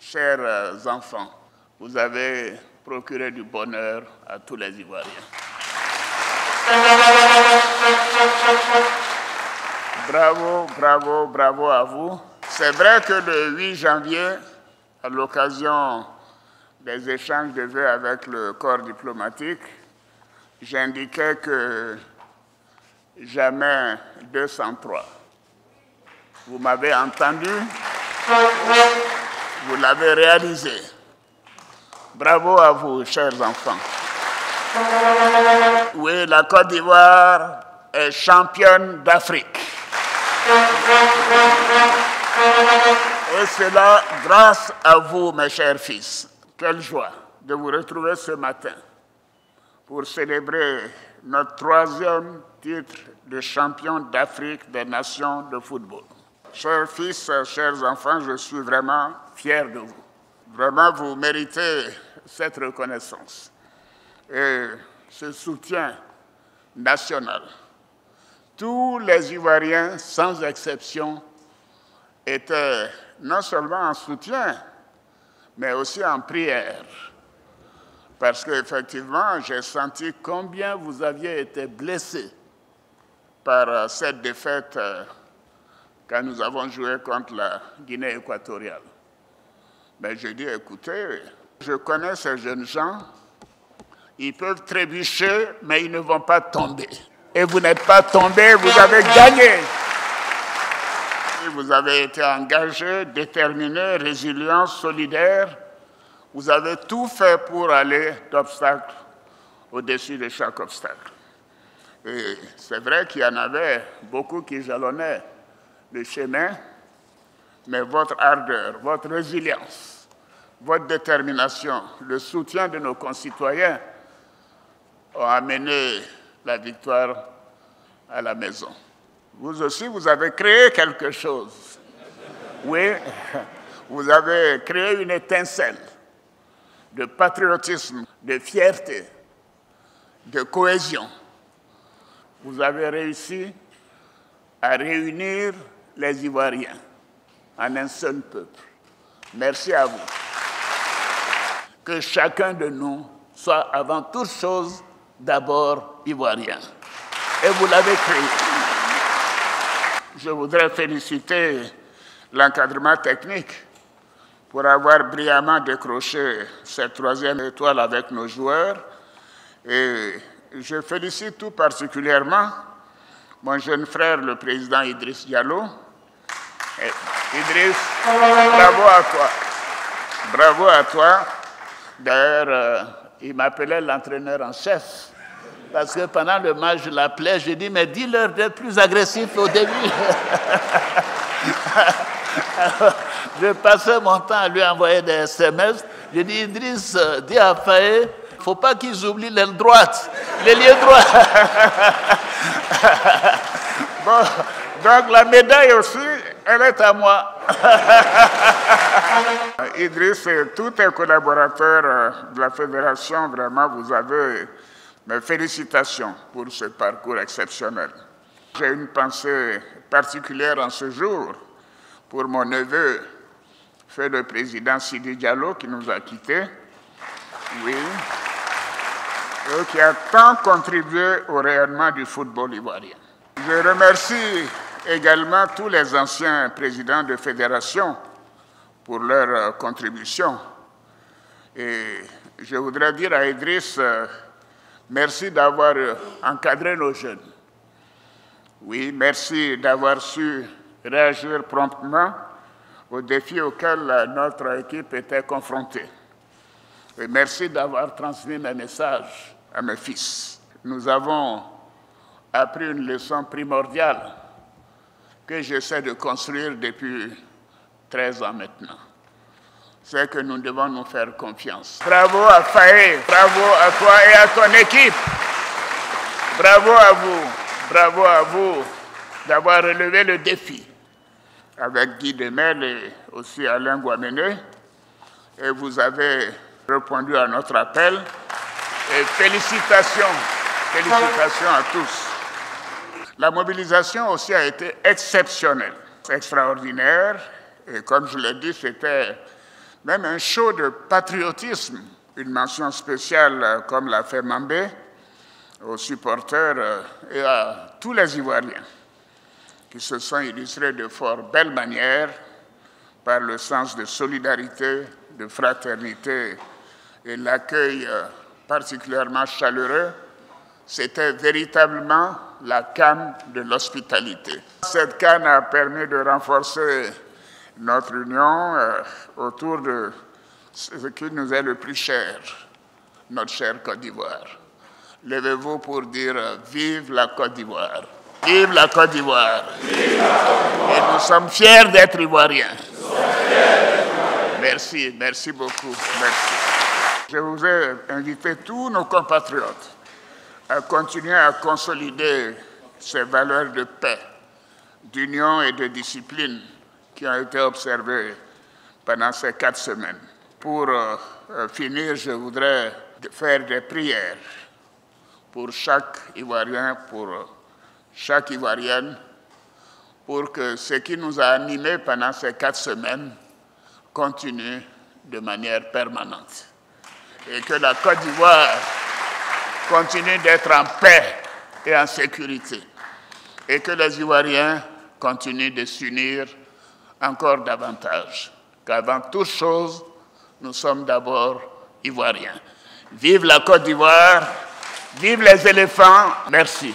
chers enfants, vous avez procuré du bonheur à tous les Ivoiriens. Bravo, bravo, bravo à vous. C'est vrai que le 8 janvier, à l'occasion des échanges de vœux avec le corps diplomatique, j'indiquais que jamais 203. Vous m'avez entendu, vous l'avez réalisé. Bravo à vous, chers enfants. Oui, la Côte d'Ivoire est championne d'Afrique. Et cela grâce à vous, mes chers fils. Quelle joie de vous retrouver ce matin pour célébrer notre 3e titre de champion d'Afrique des nations de football. Chers fils, chers enfants, je suis vraiment fier de vous. Vraiment, vous méritez cette reconnaissance et ce soutien national. Tous les Ivoiriens, sans exception, étaient non seulement en soutien, mais aussi en prière. Parce qu'effectivement, j'ai senti combien vous aviez été blessés par cette défaite quand nous avons joué contre la Guinée équatoriale. Mais j'ai dit, écoutez, je connais ces jeunes gens, ils peuvent trébucher, mais ils ne vont pas tomber. Et vous n'êtes pas tombés, vous avez gagné. Et vous avez été engagés, déterminés, résilients, solidaires. Vous avez tout fait pour aller d'obstacle au-dessus de chaque obstacle. Et c'est vrai qu'il y en avait beaucoup qui jalonnaient le chemin, mais votre ardeur, votre résilience, votre détermination, le soutien de nos concitoyens ont amené la victoire à la maison. Vous aussi, vous avez créé quelque chose. Oui, vous avez créé une étincelle de patriotisme, de fierté, de cohésion. Vous avez réussi à réunir les Ivoiriens en un seul peuple. Merci à vous. Que chacun de nous soit avant toute chose d'abord ivoirien. Et vous l'avez créé. Je voudrais féliciter l'encadrement technique pour avoir brillamment décroché cette 3e étoile avec nos joueurs. Et je félicite tout particulièrement mon jeune frère, le président Idriss Diallo. Et Idriss, bravo à toi. Bravo à toi. D'ailleurs, il m'appelait l'entraîneur en chef. Parce que pendant le match, je l'appelais, je dis, mais dis-leur d'être plus agressif au début. Alors, je passais mon temps à lui envoyer des SMS. Je dis, Idriss, dis à Faye, il ne faut pas qu'ils oublient l'aile droite, l'ailier droit. Bon, donc la médaille aussi, elle est à moi. Idriss et tous tes collaborateurs de la fédération, vraiment, vous avez mes félicitations pour ce parcours exceptionnel. J'ai une pensée particulière en ce jour pour mon neveu, feu le président Sidi Diallo, qui nous a quittés. Oui. Et qui a tant contribué au rayonnement du football ivoirien. Je remercie également tous les anciens présidents de fédération pour leur contribution. Et je voudrais dire à Idriss, merci d'avoir encadré nos jeunes. Oui, merci d'avoir su réagir promptement aux défis auxquels notre équipe était confrontée. Et merci d'avoir transmis mes messages à mes fils. Nous avons appris une leçon primordiale que j'essaie de construire depuis 13 ans maintenant. C'est que nous devons nous faire confiance. Bravo à Faye, bravo à toi et à ton équipe. Bravo à vous d'avoir relevé le défi avec Guy Demel et aussi Alain Guamené. Et vous avez répondu à notre appel. Et félicitations à tous. La mobilisation aussi a été exceptionnelle, extraordinaire. Et comme je l'ai dit, c'était même un show de patriotisme, une mention spéciale comme l'a fait Mambé, aux supporters et à tous les Ivoiriens qui se sont illustrés de fort belle manière par le sens de solidarité, de fraternité et l'accueil particulièrement chaleureux. C'était véritablement la CAN de l'hospitalité. Cette CAN a permis de renforcer notre union autour de ce qui nous est le plus cher, notre chère Côte d'Ivoire. Levez-vous pour dire vive la Côte d'Ivoire. Vive la Côte d'Ivoire. Et nous sommes fiers d'être Ivoiriens. Merci, merci beaucoup. Merci. Je vous ai invité tous nos compatriotes à continuer à consolider ces valeurs de paix, d'union et de discipline qui ont été observées pendant ces 4 semaines. Pour finir, je voudrais faire des prières pour chaque Ivoirien, pour chaque Ivoirienne, pour que ce qui nous a animés pendant ces 4 semaines continue de manière permanente. Et que la Côte d'Ivoire continue d'être en paix et en sécurité. Et que les Ivoiriens continuent de s'unir encore davantage. Qu'avant toute chose, nous sommes d'abord Ivoiriens. Vive la Côte d'Ivoire, vive les éléphants, merci.